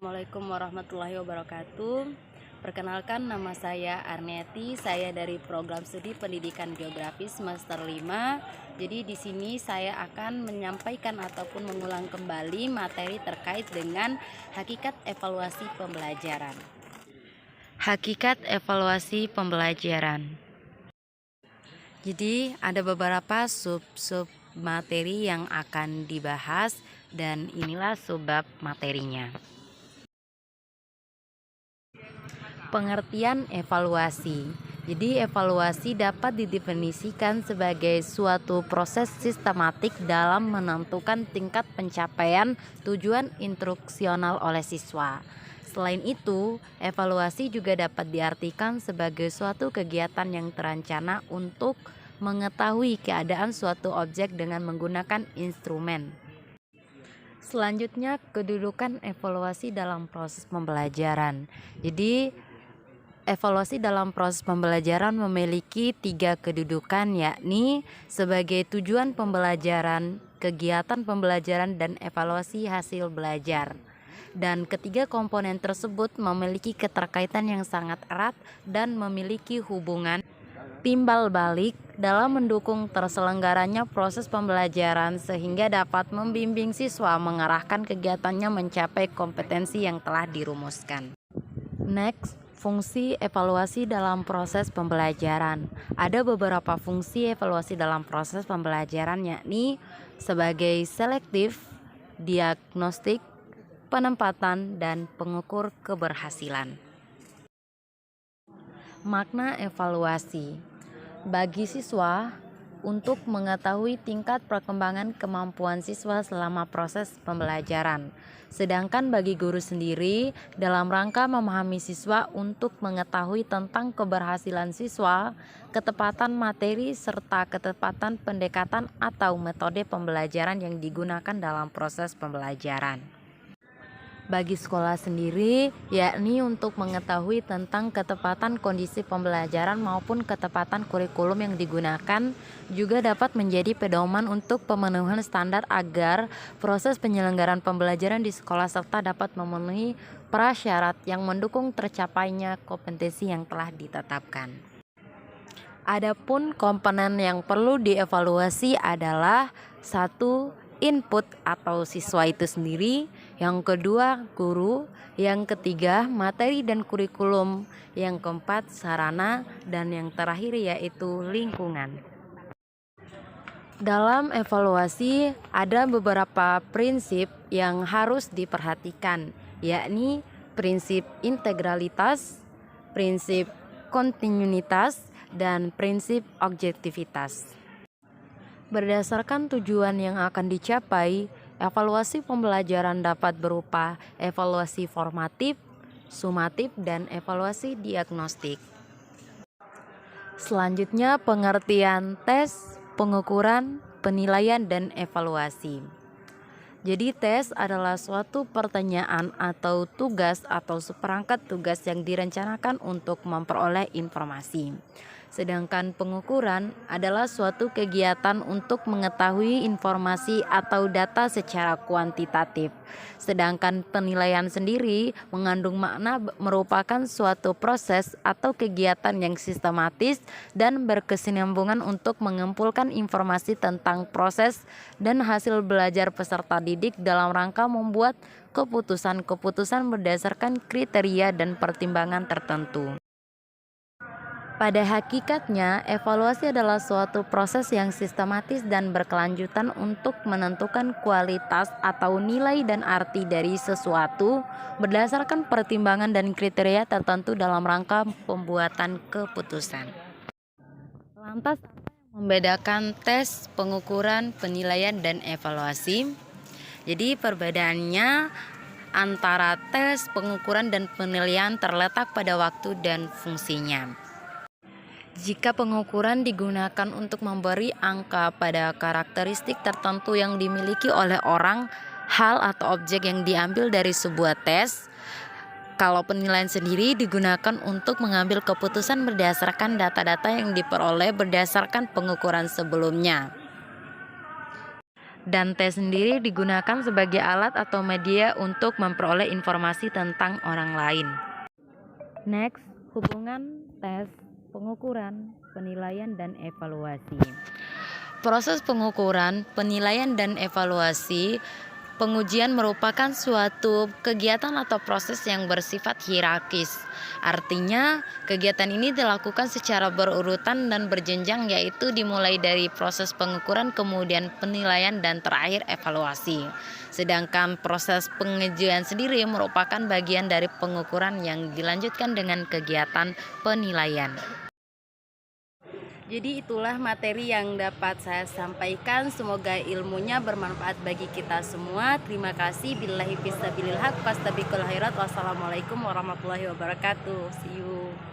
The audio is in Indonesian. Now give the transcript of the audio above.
Assalamualaikum warahmatullahi wabarakatuh. Perkenalkan, nama saya Arneti. Saya dari program studi Pendidikan Geografi semester 5. Jadi di sini saya akan menyampaikan ataupun mengulang kembali materi terkait dengan hakikat evaluasi pembelajaran. Hakikat evaluasi pembelajaran. Jadi ada beberapa sub materi yang akan dibahas dan inilah subbab materinya. Pengertian evaluasi. Jadi evaluasi dapat didefinisikan sebagai suatu proses sistematik dalam menentukan tingkat pencapaian tujuan instruksional oleh siswa. Selain itu, evaluasi juga dapat diartikan sebagai suatu kegiatan yang terencana untuk mengetahui keadaan suatu objek dengan menggunakan instrumen. Selanjutnya, kedudukan evaluasi dalam proses pembelajaran. Jadi evaluasi dalam proses pembelajaran memiliki 3 kedudukan, yakni sebagai tujuan pembelajaran, kegiatan pembelajaran, dan evaluasi hasil belajar. Dan ketiga komponen tersebut memiliki keterkaitan yang sangat erat dan memiliki hubungan timbal balik dalam mendukung terselenggaranya proses pembelajaran sehingga dapat membimbing siswa mengarahkan kegiatannya mencapai kompetensi yang telah dirumuskan. Next, fungsi evaluasi dalam proses pembelajaran. Ada beberapa fungsi evaluasi dalam proses pembelajaran, yakni sebagai selektif, diagnostik, penempatan, dan pengukur keberhasilan. Makna evaluasi bagi siswa untuk mengetahui tingkat perkembangan kemampuan siswa selama proses pembelajaran. Sedangkan bagi guru sendiri dalam rangka memahami siswa untuk mengetahui tentang keberhasilan siswa, ketepatan materi, serta ketepatan pendekatan atau metode pembelajaran yang digunakan dalam proses pembelajaran. Bagi sekolah sendiri, yakni untuk mengetahui tentang ketepatan kondisi pembelajaran maupun ketepatan kurikulum yang digunakan, juga dapat menjadi pedoman untuk pemenuhan standar agar proses penyelenggaraan pembelajaran di sekolah serta dapat memenuhi prasyarat yang mendukung tercapainya kompetensi yang telah ditetapkan. Adapun komponen yang perlu dievaluasi adalah 1. Input atau siswa itu sendiri, yang kedua guru, yang ketiga materi dan kurikulum, yang keempat sarana, dan yang terakhir yaitu lingkungan. Dalam evaluasi ada beberapa prinsip yang harus diperhatikan, yakni prinsip integralitas, prinsip kontinuitas, dan prinsip objektivitas. Berdasarkan tujuan yang akan dicapai, evaluasi pembelajaran dapat berupa evaluasi formatif, sumatif, dan evaluasi diagnostik. Selanjutnya, pengertian tes, pengukuran, penilaian, dan evaluasi. Jadi tes adalah suatu pertanyaan atau tugas atau seperangkat tugas yang direncanakan untuk memperoleh informasi. Sedangkan pengukuran adalah suatu kegiatan untuk mengetahui informasi atau data secara kuantitatif. Sedangkan penilaian sendiri mengandung makna merupakan suatu proses atau kegiatan yang sistematis dan berkesinambungan untuk mengumpulkan informasi tentang proses dan hasil belajar peserta didik dalam rangka membuat keputusan-keputusan berdasarkan kriteria dan pertimbangan tertentu. Pada hakikatnya, evaluasi adalah suatu proses yang sistematis dan berkelanjutan untuk menentukan kualitas atau nilai dan arti dari sesuatu berdasarkan pertimbangan dan kriteria tertentu dalam rangka pembuatan keputusan. Lantas, apa yang membedakan tes, pengukuran, penilaian, dan evaluasi? Jadi perbedaannya antara tes, pengukuran, dan penilaian terletak pada waktu dan fungsinya. Jika pengukuran digunakan untuk memberi angka pada karakteristik tertentu yang dimiliki oleh orang, hal, atau objek yang diambil dari sebuah tes, kalau penilaian sendiri digunakan untuk mengambil keputusan berdasarkan data-data yang diperoleh berdasarkan pengukuran sebelumnya. Dan tes sendiri digunakan sebagai alat atau media untuk memperoleh informasi tentang orang lain. Next, hubungan tes, pengukuran, penilaian, dan evaluasi. Proses pengukuran, penilaian, dan evaluasi pengujian merupakan suatu kegiatan atau proses yang bersifat hierarkis. Artinya, kegiatan ini dilakukan secara berurutan dan berjenjang, yaitu dimulai dari proses pengukuran, kemudian penilaian, dan terakhir evaluasi. Sedangkan proses pengujian sendiri merupakan bagian dari pengukuran yang dilanjutkan dengan kegiatan penilaian. Jadi itulah materi yang dapat saya sampaikan. Semoga ilmunya bermanfaat bagi kita semua. Terima kasih. Billahi fisabilil haq fastabiqul khairat. Wassalamualaikum warahmatullahi wabarakatuh. See you.